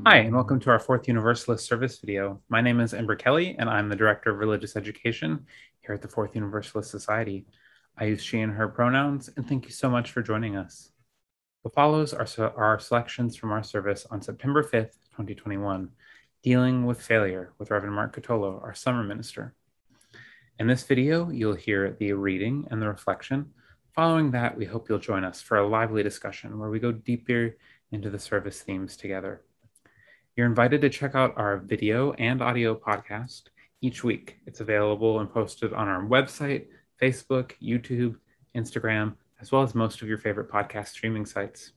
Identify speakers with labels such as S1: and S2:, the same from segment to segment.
S1: Hi, and welcome to our Fourth Universalist service video. My name is Ember Kelly, and I'm the Director of Religious Education here at the Fourth Universalist Society. I use she and her pronouns, and thank you so much for joining us. What follows are selections from our service on September 5th, 2021, Dealing with Failure with Reverend Mark Cutolo, our summer minister. In this video, you'll hear the reading and the reflection. Following that, we hope you'll join us for a lively discussion where we go deeper into the service themes together. You're invited to check out our video and audio podcast each week. It's available and posted on our website, Facebook, YouTube, Instagram, as well as most of your favorite podcast streaming sites.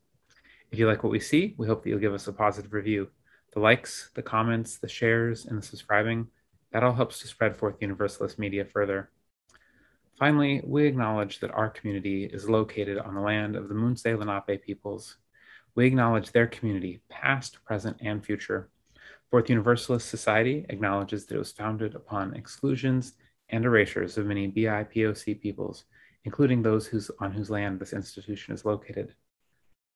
S1: If you like what we see, we hope that you'll give us a positive review. The likes, the comments, the shares, and the subscribing, that all helps to spread Fourth Universalist media further. Finally, we acknowledge that our community is located on the land of the Munsee Lenape peoples. We acknowledge their community, past, present, and future. Fourth Universalist Society acknowledges that it was founded upon exclusions and erasures of many BIPOC peoples, including those on whose land this institution is located.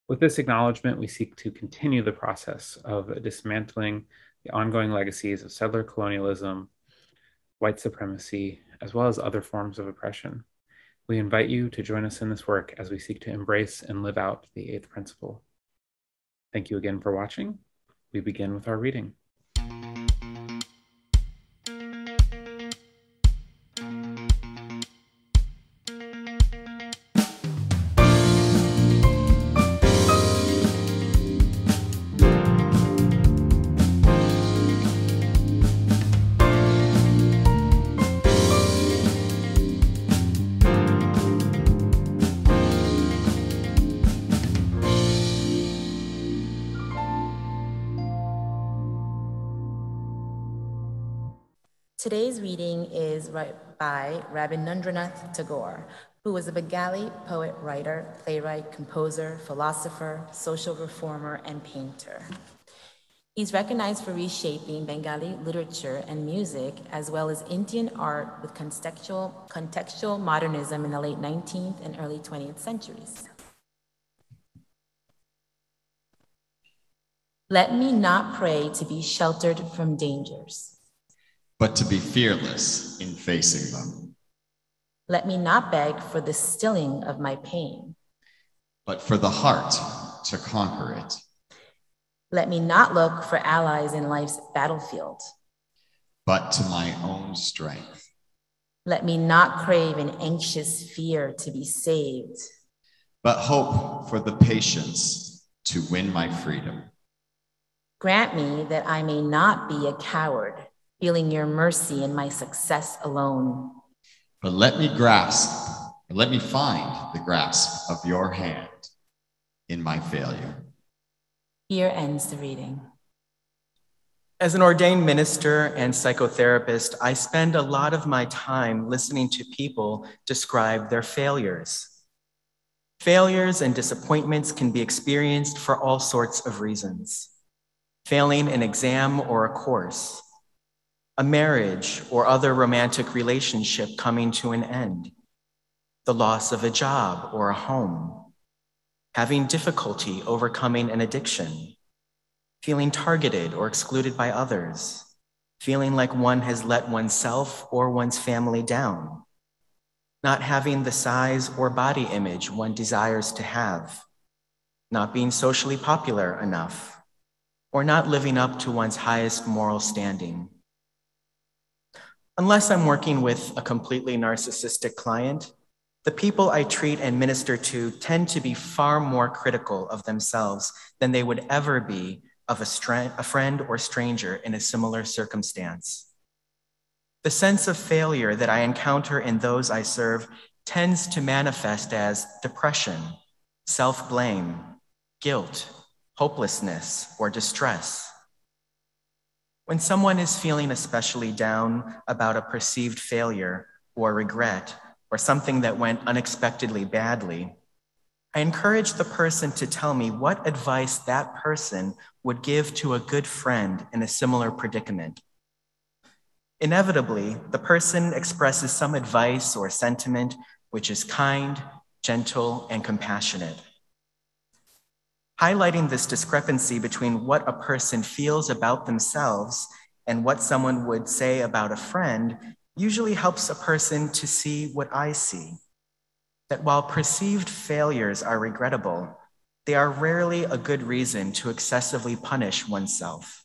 S1: With this acknowledgement, we seek to continue the process of dismantling the ongoing legacies of settler colonialism, white supremacy, as well as other forms of oppression. We invite you to join us in this work as we seek to embrace and live out the eighth principle. Thank you again for watching. We begin with our reading.
S2: Today's reading is by Rabindranath Tagore, who was a Bengali poet, writer, playwright, composer, philosopher, social reformer, and painter. He's recognized for reshaping Bengali literature and music, as well as Indian art with contextual modernism in the late 19th and early 20th centuries. Let me not pray to be sheltered from dangers,
S3: but to be fearless in facing them.
S2: Let me not beg for the stilling of my pain,
S3: but for the heart to conquer it.
S2: Let me not look for allies in life's battlefield,
S3: but to my own strength.
S2: Let me not crave an anxious fear to be saved,
S3: but hope for the patience to win my freedom.
S2: Grant me that I may not be a coward, feeling your mercy in my success alone.
S3: But let me find the grasp of your hand in my failure.
S2: Here ends the reading.
S4: As an ordained minister and psychotherapist, I spend a lot of my time listening to people describe their failures. Failures and disappointments can be experienced for all sorts of reasons. Failing an exam or a course, a marriage or other romantic relationship coming to an end, the loss of a job or a home, having difficulty overcoming an addiction, feeling targeted or excluded by others, feeling like one has let oneself or one's family down, not having the size or body image one desires to have, not being socially popular enough, or not living up to one's highest moral standing. Unless I'm working with a completely narcissistic client, the people I treat and minister to tend to be far more critical of themselves than they would ever be of a friend or stranger in a similar circumstance. The sense of failure that I encounter in those I serve tends to manifest as depression, self-blame, guilt, hopelessness, or distress. When someone is feeling especially down about a perceived failure or regret or something that went unexpectedly badly, I encourage the person to tell me what advice that person would give to a good friend in a similar predicament. Inevitably, the person expresses some advice or sentiment which is kind, gentle, and compassionate. Highlighting this discrepancy between what a person feels about themselves and what someone would say about a friend usually helps a person to see what I see. That while perceived failures are regrettable, they are rarely a good reason to excessively punish oneself.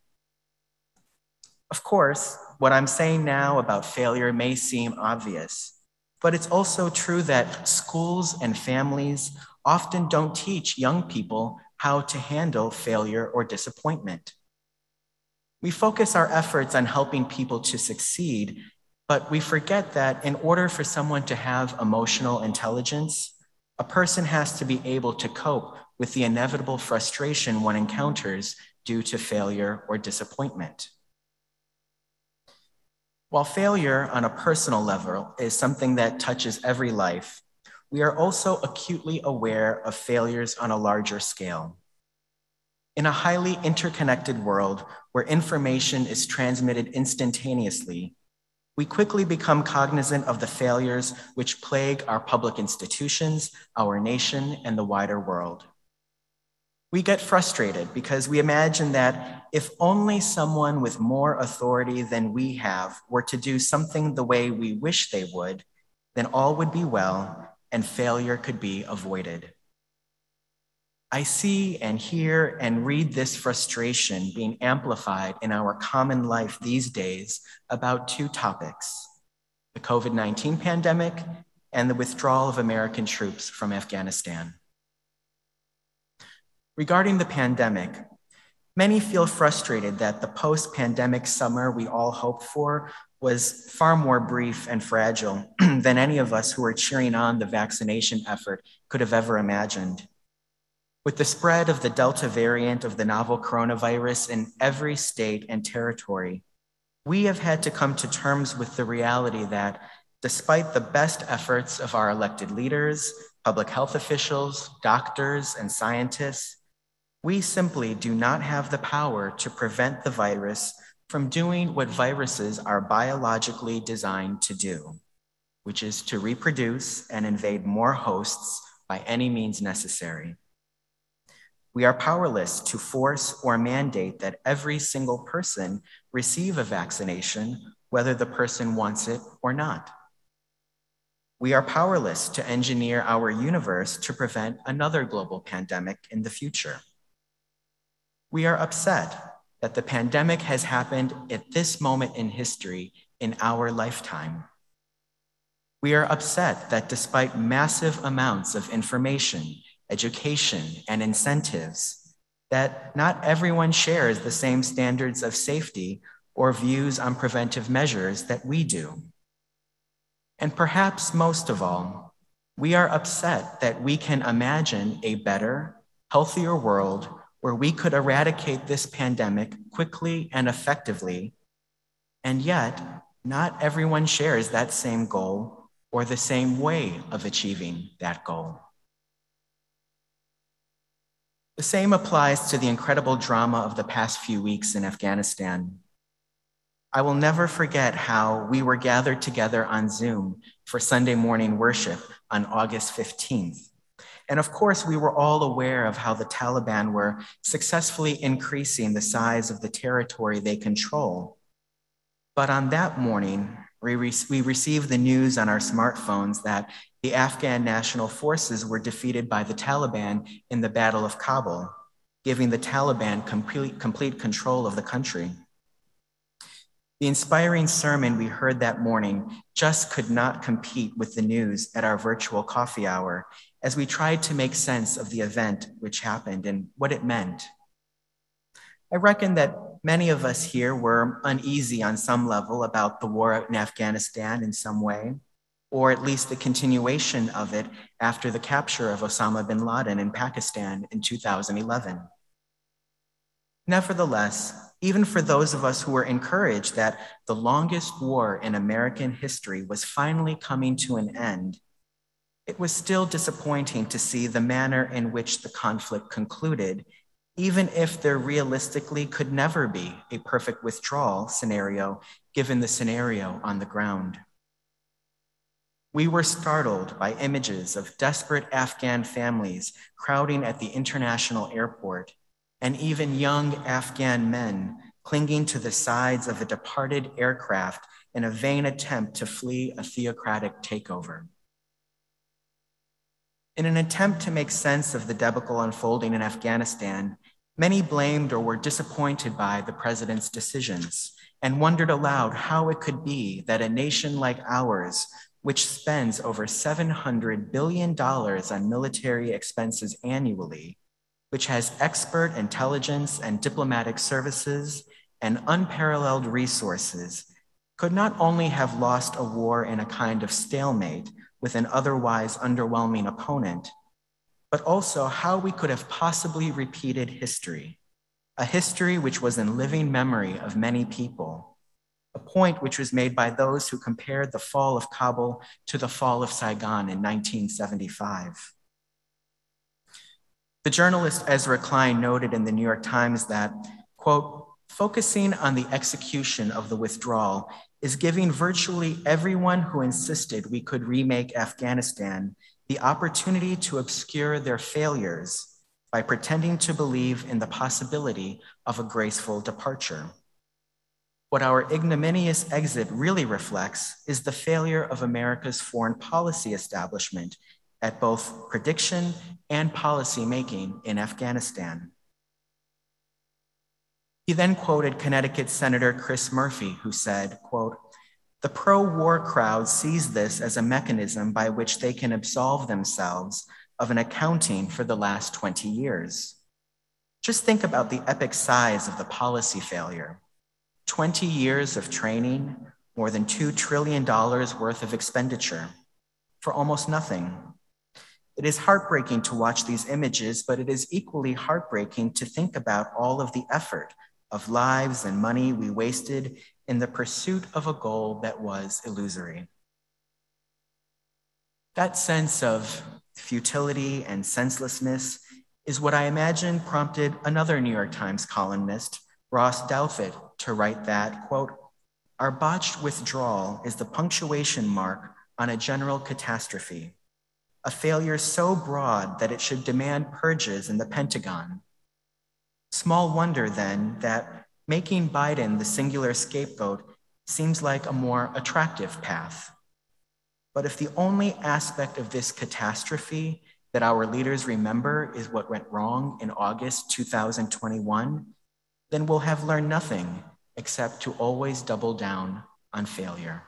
S4: Of course, what I'm saying now about failure may seem obvious, but it's also true that schools and families often don't teach young people how to handle failure or disappointment. We focus our efforts on helping people to succeed, but we forget that in order for someone to have emotional intelligence, a person has to be able to cope with the inevitable frustration one encounters due to failure or disappointment. While failure on a personal level is something that touches every life, we are also acutely aware of failures on a larger scale. In a highly interconnected world where information is transmitted instantaneously, we quickly become cognizant of the failures which plague our public institutions, our nation, and the wider world. We get frustrated because we imagine that if only someone with more authority than we have were to do something the way we wish they would, then all would be well and failure could be avoided. I see and hear and read this frustration being amplified in our common life these days about two topics: the COVID-19 pandemic and the withdrawal of American troops from Afghanistan. Regarding the pandemic, many feel frustrated that the post-pandemic summer we all hoped for was far more brief and fragile than any of us who were cheering on the vaccination effort could have ever imagined. With the spread of the Delta variant of the novel coronavirus in every state and territory, we have had to come to terms with the reality that despite the best efforts of our elected leaders, public health officials, doctors, and scientists, we simply do not have the power to prevent the virus from doing what viruses are biologically designed to do, which is to reproduce and invade more hosts by any means necessary. We are powerless to force or mandate that every single person receive a vaccination, whether the person wants it or not. We are powerless to engineer our universe to prevent another global pandemic in the future. We are upset that the pandemic has happened at this moment in history in our lifetime. We are upset that despite massive amounts of information, education, and incentives, that not everyone shares the same standards of safety or views on preventive measures that we do. And perhaps most of all, we are upset that we can imagine a better, healthier world where we could eradicate this pandemic quickly and effectively, and yet not everyone shares that same goal or the same way of achieving that goal. The same applies to the incredible drama of the past few weeks in Afghanistan. I will never forget how we were gathered together on Zoom for Sunday morning worship on August 15th. And of course, we were all aware of how the Taliban were successfully increasing the size of the territory they control. But on that morning, we received the news on our smartphones that the Afghan National Forces were defeated by the Taliban in the Battle of Kabul, giving the Taliban complete control of the country. The inspiring sermon we heard that morning just could not compete with the news at our virtual coffee hour as we tried to make sense of the event which happened and what it meant. I reckon that many of us here were uneasy on some level about the war in Afghanistan in some way, or at least the continuation of it after the capture of Osama bin Laden in Pakistan in 2011. Nevertheless, even for those of us who were encouraged that the longest war in American history was finally coming to an end, it was still disappointing to see the manner in which the conflict concluded, even if there realistically could never be a perfect withdrawal scenario given the scenario on the ground. We were startled by images of desperate Afghan families crowding at the international airport, and even young Afghan men clinging to the sides of a departed aircraft in a vain attempt to flee a theocratic takeover. In an attempt to make sense of the debacle unfolding in Afghanistan, many blamed or were disappointed by the president's decisions and wondered aloud how it could be that a nation like ours, which spends over $700 billion on military expenses annually, which has expert intelligence and diplomatic services and unparalleled resources, could not only have lost a war in a kind of stalemate with an otherwise underwhelming opponent, but also how we could have possibly repeated history, a history which was in living memory of many people, a point which was made by those who compared the fall of Kabul to the fall of Saigon in 1975. The journalist Ezra Klein noted in the New York Times that, quote, focusing on the execution of the withdrawal is giving virtually everyone who insisted we could remake Afghanistan the opportunity to obscure their failures by pretending to believe in the possibility of a graceful departure. What our ignominious exit really reflects is the failure of America's foreign policy establishment at both prediction and policy making in Afghanistan. He then quoted Connecticut Senator Chris Murphy, who said, quote, the pro-war crowd sees this as a mechanism by which they can absolve themselves of an accounting for the last 20 years. Just think about the epic size of the policy failure. 20 years of training, more than $2 trillion worth of expenditure for almost nothing. It is heartbreaking to watch these images, but it is equally heartbreaking to think about all of the effort of lives and money we wasted in the pursuit of a goal that was illusory. That sense of futility and senselessness is what I imagine prompted another New York Times columnist, Ross Douthat, to write that, quote, our botched withdrawal is the punctuation mark on a general catastrophe, a failure so broad that it should demand purges in the Pentagon. Small wonder, then, that making Biden the singular scapegoat seems like a more attractive path. But if the only aspect of this catastrophe that our leaders remember is what went wrong in August 2021, then we'll have learned nothing except to always double down on failure.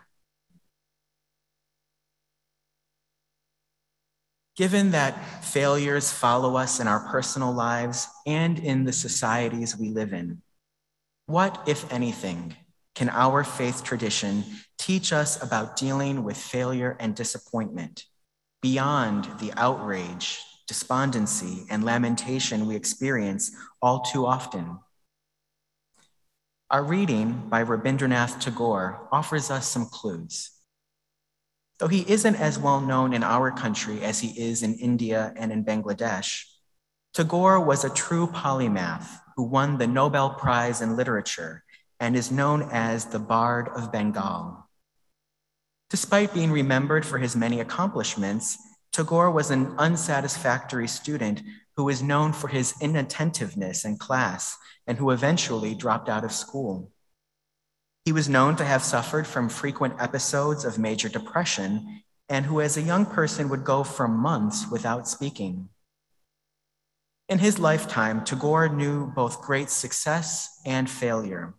S4: Given that failures follow us in our personal lives and in the societies we live in, what, if anything, can our faith tradition teach us about dealing with failure and disappointment beyond the outrage, despondency, and lamentation we experience all too often? Our reading by Rabindranath Tagore offers us some clues. Though he isn't as well known in our country as he is in India and in Bangladesh, Tagore was a true polymath who won the Nobel Prize in Literature and is known as the Bard of Bengal. Despite being remembered for his many accomplishments, Tagore was an unsatisfactory student who was known for his inattentiveness in class and who eventually dropped out of school. He was known to have suffered from frequent episodes of major depression and who as a young person would go for months without speaking. In his lifetime, Tagore knew both great success and failure.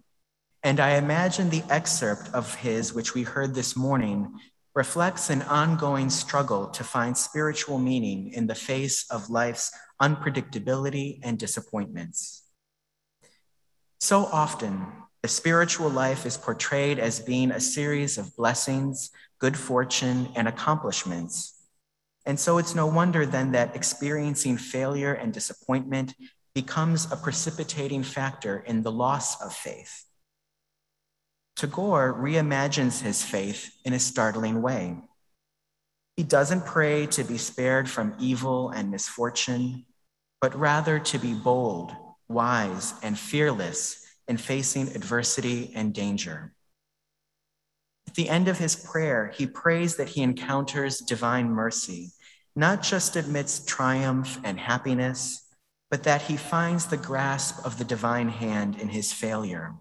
S4: And I imagine the excerpt of his, which we heard this morning, reflects an ongoing struggle to find spiritual meaning in the face of life's unpredictability and disappointments. So often, the spiritual life is portrayed as being a series of blessings, good fortune, and accomplishments. And so it's no wonder then that experiencing failure and disappointment becomes a precipitating factor in the loss of faith. Tagore reimagines his faith in a startling way. He doesn't pray to be spared from evil and misfortune, but rather to be bold, wise, and fearless in facing adversity and danger. At the end of his prayer, he prays that he encounters divine mercy, not just amidst triumph and happiness, but that he finds the grasp of the divine hand in his failure.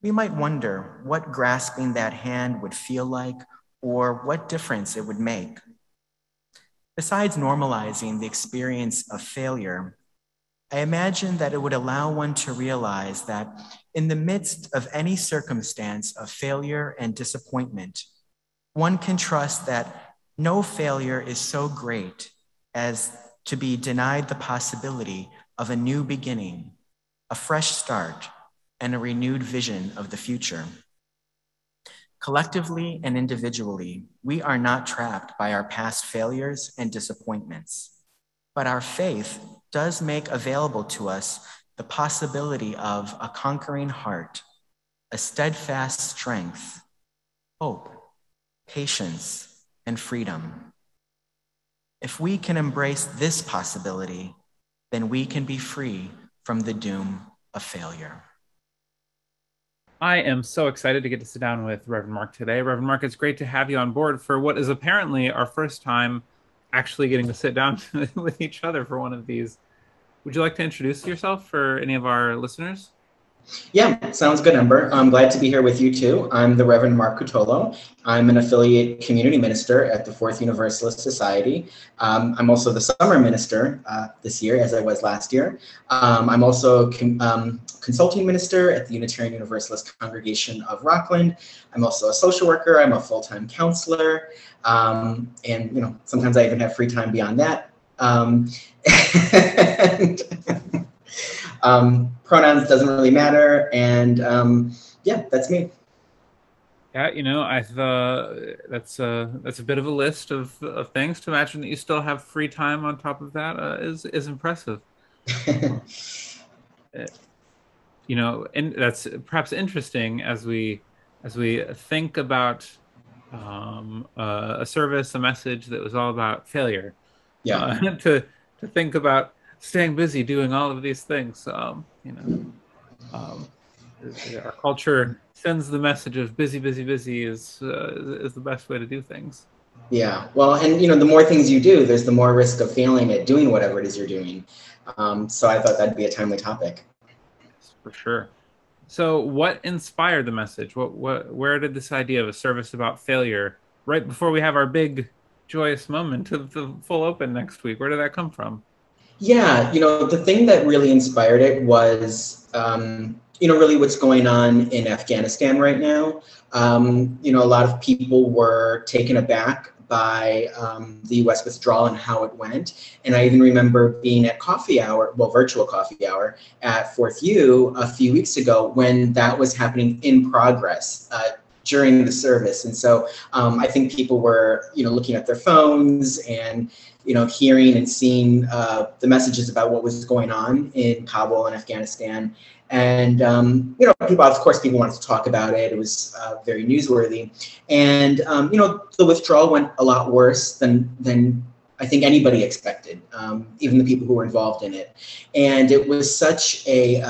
S4: We might wonder what grasping that hand would feel like or what difference it would make. Besides normalizing the experience of failure, I imagine that it would allow one to realize that in the midst of any circumstance of failure and disappointment, one can trust that no failure is so great as to be denied the possibility of a new beginning, a fresh start, and a renewed vision of the future. Collectively and individually, we are not trapped by our past failures and disappointments, but our faith does make available to us the possibility of a conquering heart, a steadfast strength, hope, patience, and freedom. If we can embrace this possibility, then we can be free from the doom of failure.
S1: I am so excited to get to sit down with Reverend Mark today. Reverend Mark, it's great to have you on board for what is apparently our first time actually getting to sit down with each other for one of these. Would you like to introduce yourself for any of our listeners?
S5: Yeah, sounds good, Ember. I'm glad to be here with you too. I'm the Reverend Mark Cutolo. I'm an affiliate community minister at the Fourth Universalist Society. I'm also the summer minister this year, as I was last year. I'm also consulting minister at the Unitarian Universalist Congregation of Rockland. I'm also a social worker. I'm a full-time counselor. And sometimes I even have free time beyond that. Pronouns doesn't really matter, and yeah, that's me.
S1: Yeah, that's a bit of a list of things. To imagine that you still have free time on top of that is impressive. And that's perhaps interesting as we think about a service, a message that was all about failure.
S5: Yeah.
S1: To think about staying busy doing all of these things. Our culture sends the message of busy, busy, busy is the best way to do things.
S5: Yeah, well, and the more things you do, there's the more risk of failing at doing whatever it is you're doing. So I thought that'd be a timely topic.
S1: Yes, for sure. So what inspired the message? Where did this idea of a service about failure, right before we have our big joyous moment of the full open next week, where did that come from?
S5: Yeah, the thing that really inspired it was, really what's going on in Afghanistan right now. A lot of people were taken aback by the U.S. withdrawal and how it went. And I even remember being at virtual coffee hour at Fourth U a few weeks ago when that was happening in progress during the service. And so I think people were, looking at their phones and, hearing and seeing the messages about what was going on in Kabul and Afghanistan. And, people wanted to talk about it. It was very newsworthy. And, the withdrawal went a lot worse than I think anybody expected, even the people who were involved in it. And it was such a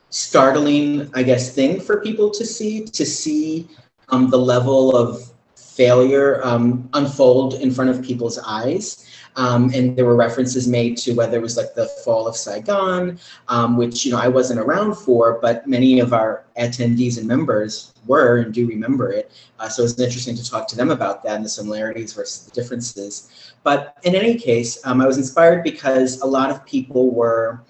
S5: startling, I guess, thing for people to see the level of failure unfold in front of people's eyes. And there were references made to whether it was like the fall of Saigon, which, I wasn't around for, but many of our attendees and members were and do remember it. So it was interesting to talk to them about that and the similarities versus the differences. But in any case, I was inspired because a lot of people were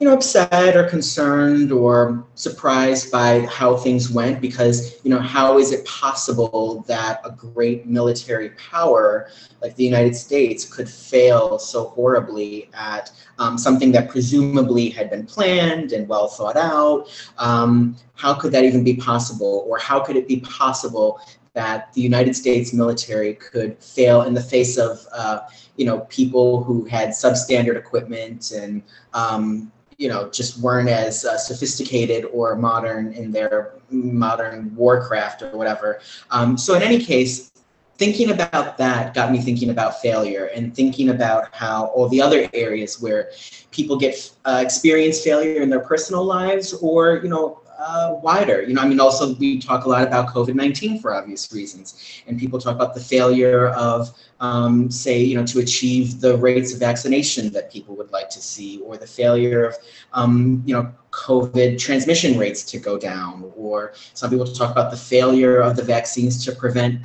S5: upset or concerned or surprised by how things went because, how is it possible that a great military power like the United States could fail so horribly at something that presumably had been planned and well thought out? How could that even be possible? Or how could it be possible that the United States military could fail in the face of, people who had substandard equipment and, just weren't as sophisticated or modern in their modern warcraft or whatever. So in any case, thinking about that got me thinking about failure and thinking about how all the other areas where people get experience failure in their personal lives or, wider. You know, I mean, also we talk a lot about COVID-19 for obvious reasons, and people talk about the failure of, say, you know, to achieve the rates of vaccination that people would like to see, or the failure of, you know, COVID transmission rates to go down, or some people talk about the failure of the vaccines to prevent,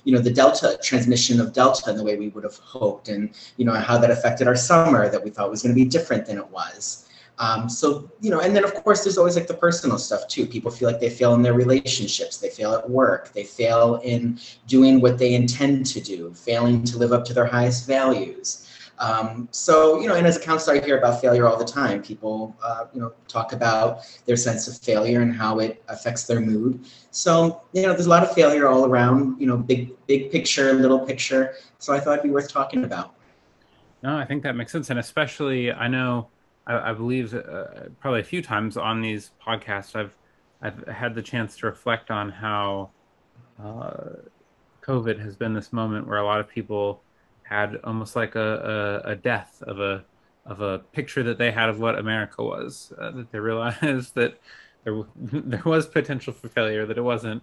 S5: you know, the Delta transmission of Delta in the way we would have hoped, and, you know, how that affected our summer that we thought was going to be different than it was. So, you know, and then of course there's always like the personal stuff too. People feel like they fail in their relationships, they fail at work, they fail in doing what they intend to do, failing to live up to their highest values. So, you know, and as a counselor, I hear about failure all the time. People, you know, talk about their sense of failure and how it affects their mood. So, you know, there's a lot of failure all around, you know, big picture, little picture. So I thought it'd be worth talking about.
S1: No, I think that makes sense. And especially, I know, I believe probably a few times on these podcasts, I've had the chance to reflect on how COVID has been this moment where a lot of people had almost like a death of a picture that they had of what America was, that they realized that there was potential for failure, that it wasn't.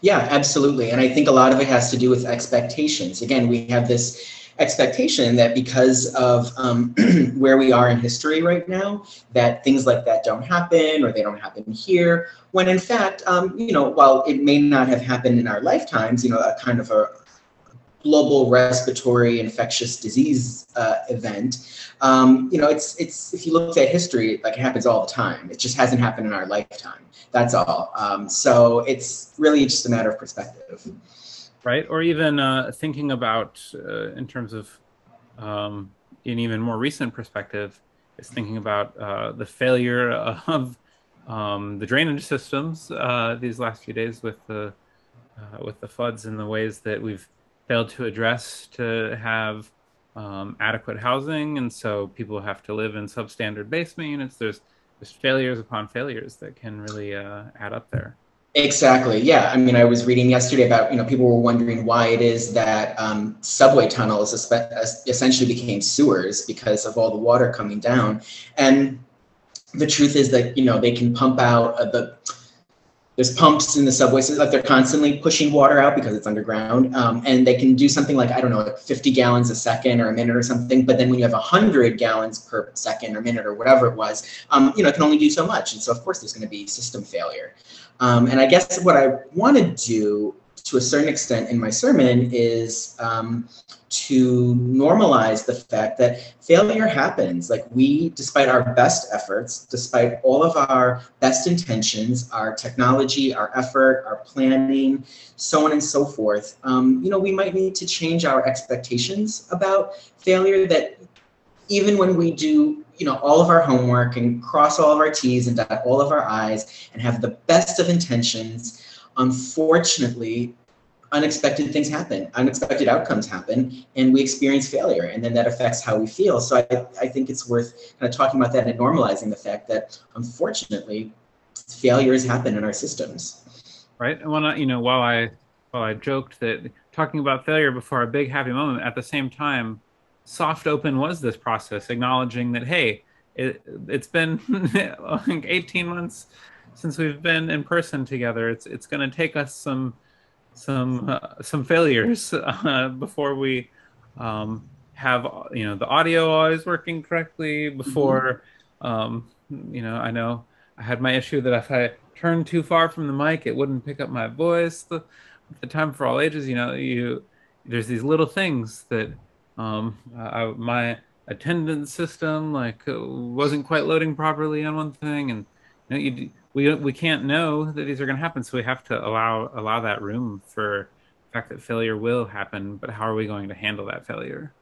S5: Yeah, absolutely. And I think a lot of it has to do with expectations. Again, we have this expectation that because of where we are in history right now, that things like that don't happen, or they don't happen here, when in fact, you know, while it may not have happened in our lifetimes, you know, a kind of a global respiratory infectious disease event, you know, it's if you look at history, like, it happens all the time. It just hasn't happened in our lifetime. That's all. So it's really just a matter of perspective.
S1: Right, or even thinking about in terms of an even more recent perspective, is thinking about the failure of the drainage systems these last few days with the floods, and the ways that we've failed to address to have adequate housing, and so people have to live in substandard basement units. There's failures upon failures that can really add up there.
S5: Exactly. Yeah. I mean, I was reading yesterday about, you know, people were wondering why it is that subway tunnels essentially became sewers because of all the water coming down. And the truth is that, you know, they can pump out there's pumps in the subway system, like they're constantly pushing water out because it's underground. And they can do something like, I don't know, like 50 gallons a second or a minute or something. But then when you have 100 gallons per second or minute or whatever it was, you know, it can only do so much. And so of course there's going to be system failure. And I guess what I want to do to a certain extent in my sermon is to normalize the fact that failure happens. Like, we, despite our best efforts, despite all of our best intentions, our technology, our effort, our planning, so on and so forth, you know, we might need to change our expectations about failure, that even when we do, you know, all of our homework and cross all of our T's and dot all of our I's and have the best of intentions, unfortunately, unexpected things happen, unexpected outcomes happen, and we experience failure, and then that affects how we feel. So I think it's worth kind of talking about that and normalizing the fact that, unfortunately, failures happen in our systems.
S1: Right. And when you know, while I joked that talking about failure before our big happy moment, at the same time, soft open was this process, acknowledging that, hey, it's been like 18 months since we've been in person together. It's going to take us some failures before we have, you know, the audio always working correctly, before you know I had my issue that if I turned too far from the mic, it wouldn't pick up my voice. The Time for All Ages, you know, there's these little things that my attendance system wasn't quite loading properly on one thing, and you know, we can't know that these are going to happen, so we have to allow that room for the fact that failure will happen. But how are we going to handle that failure?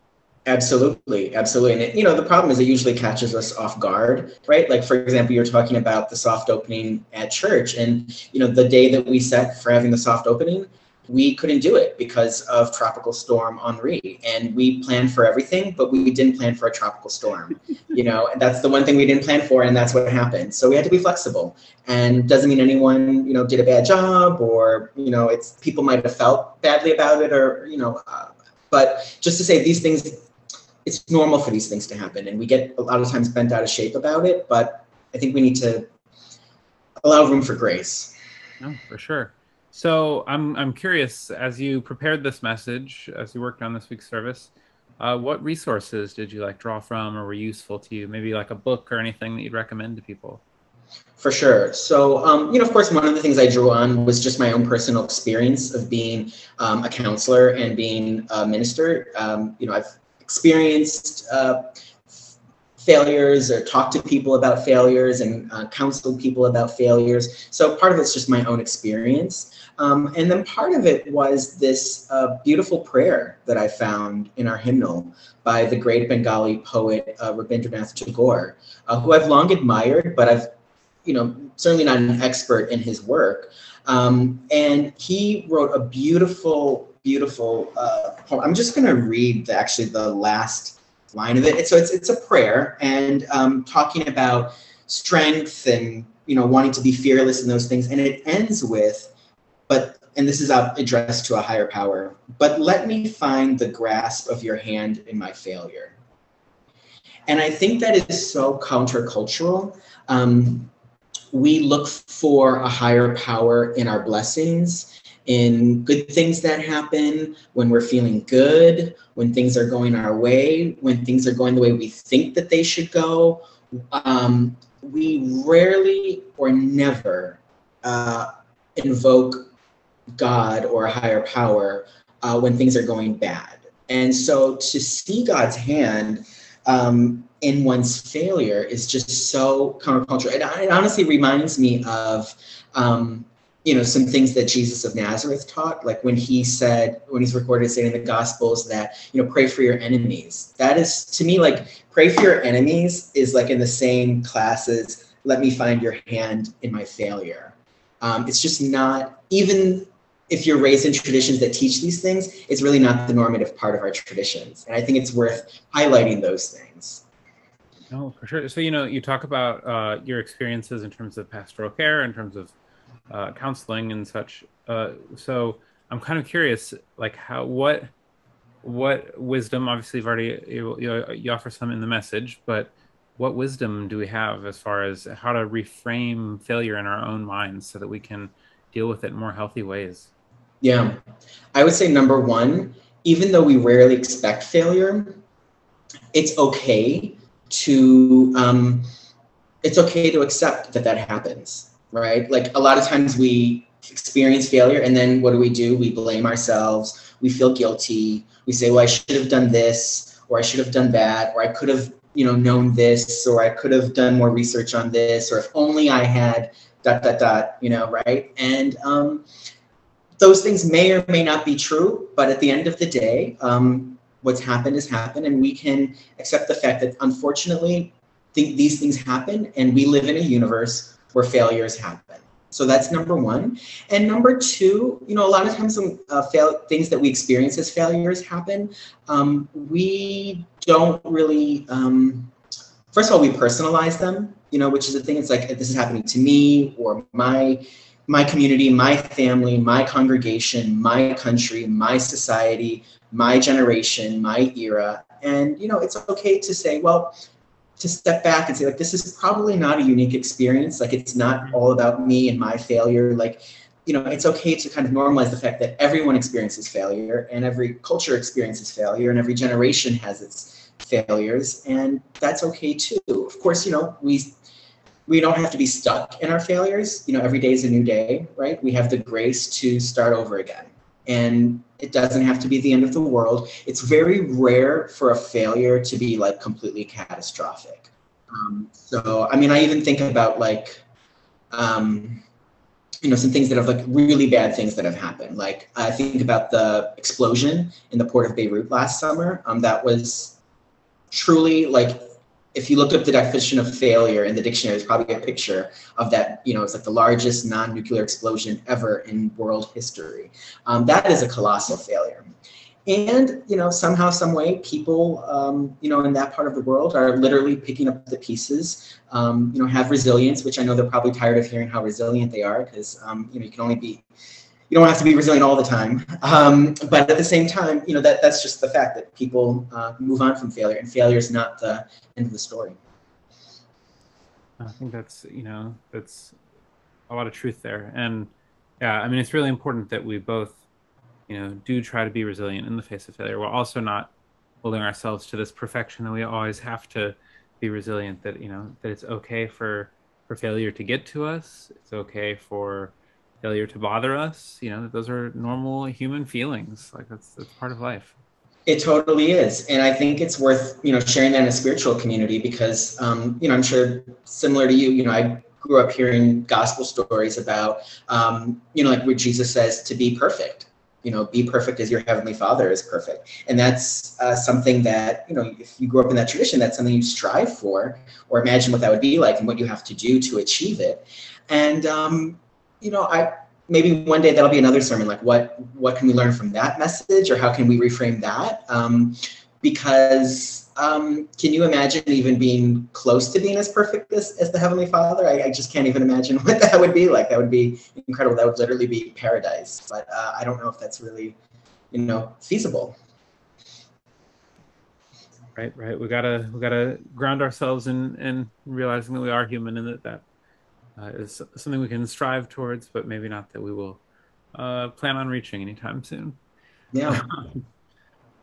S5: Absolutely, absolutely. And you know, the problem is it usually catches us off guard, right? Like, for example, you're talking about the soft opening at church, and you know, the day that we set for having the soft opening, we couldn't do it because of Tropical Storm Henri, and we planned for everything, but we didn't plan for a tropical storm. You know, and that's the one thing we didn't plan for, and that's what happened. So we had to be flexible, and doesn't mean anyone, you know, did a bad job, or you know, it's people might have felt badly about it, or you know, but just to say, these things, it's normal for these things to happen, and we get a lot of times bent out of shape about it. But I think we need to a lot of room for grace.
S1: No, for sure. So I'm curious, as you prepared this message, as you worked on this week's service, what resources did you like draw from or were useful to you? Maybe like a book or anything that you'd recommend to people?
S5: For sure. So, of course, one of the things I drew on was just my own personal experience of being a counselor and being a minister. I've experienced failures or talked to people about failures and counseled people about failures. So part of it's just my own experience. And then part of it was this beautiful prayer that I found in our hymnal by the great Bengali poet Rabindranath Tagore, who I've long admired, but I've certainly not an expert in his work. And he wrote a beautiful poem. I'm just going to read the last line of it. It's a prayer and talking about strength and wanting to be fearless in those things. And it ends with, and this is addressed to a higher power, but let me find the grasp of your hand in my failure. And I think that is so countercultural. We look for a higher power in our blessings, in good things that happen, when we're feeling good, when things are going our way, when things are going the way we think that they should go. We rarely or never invoke God or a higher power when things are going bad. And so to see God's hand in one's failure is just so countercultural. It honestly reminds me of, some things that Jesus of Nazareth taught, like when he's recorded saying in the Gospels that, pray for your enemies. That is, to me, like, pray for your enemies is like in the same class as let me find your hand in my failure. It's just not, even if you're raised in traditions that teach these things, it's really not the normative part of our traditions. And I think it's worth highlighting those things.
S1: No, for sure. So, you talk about your experiences in terms of pastoral care, in terms of counseling and such. So I'm kind of curious, like what wisdom, obviously you've already, you offer some in the message, but what wisdom do we have as far as how to reframe failure in our own minds so that we can deal with it in more healthy ways?
S5: Yeah, I would say number one, even though we rarely expect failure, it's okay to accept that happens, right? Like a lot of times we experience failure and then what do? We blame ourselves. We feel guilty. We say, well, I should have done this, or I should have done that, or I could have, known this, or I could have done more research on this, or if only I had ... right? And those things may or may not be true, but at the end of the day, what's happened has happened, and we can accept the fact that unfortunately these things happen, and we live in a universe where failures happen. So that's number one. And number two, a lot of times when things that we experience as failures happen, we don't really, first of all, we personalize them, which is the thing. It's like, this is happening to me or my community, my family, my congregation, my country, my society, my generation, my era. And, it's okay to say, well, to step back and say, like, this is probably not a unique experience. Like, it's not all about me and my failure. Like, it's okay to kind of normalize the fact that everyone experiences failure and every culture experiences failure and every generation has its failures. And that's okay too. Of course, we don't have to be stuck in our failures. Every day is a new day, right? We have the grace to start over again. And it doesn't have to be the end of the world. It's very rare for a failure to be like completely catastrophic. So, I even think about like, some things that have like really bad things that have happened. Like I think about the explosion in the port of Beirut last summer. That was truly like, if you look up the definition of failure in the dictionary, there's probably a picture of that. It's like the largest non-nuclear explosion ever in world history. That is a colossal failure. And, somehow, some way, people, in that part of the world are literally picking up the pieces, have resilience, which I know they're probably tired of hearing how resilient they are because, you don't have to be resilient all the time. But at the same time, that's just the fact that people move on from failure, and failure is not the end of the story.
S1: I think that's a lot of truth there. And yeah, I mean, it's really important that we both, do try to be resilient in the face of failure, while also not holding ourselves to this perfection that we always have to be resilient, that, that it's okay for failure to get to us. It's okay for failure to bother us, that those are normal human feelings. Like that's part of life.
S5: It totally is. And I think it's worth, sharing that in a spiritual community because, I'm sure similar to you, I grew up hearing gospel stories about, like where Jesus says to be perfect, be perfect as your heavenly Father is perfect. And that's something that, if you grew up in that tradition, that's something you strive for, or imagine what that would be like and what you have to do to achieve it. And, maybe one day that'll be another sermon, like what can we learn from that message, or how can we reframe that? Because can you imagine even being close to being as perfect as the Heavenly Father? I just can't even imagine what that would be like. That would be incredible. That would literally be paradise. But I don't know if that's really, feasible.
S1: Right. We gotta ground ourselves in realizing that we are human, and that is something we can strive towards, but maybe not that we will plan on reaching anytime soon.
S5: Yeah.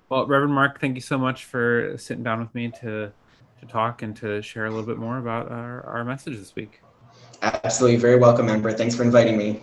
S1: Well, Reverend Mark, thank you so much for sitting down with me to talk and to share a little bit more about our message this week.
S5: Absolutely. Very welcome, Amber. Thanks for inviting me.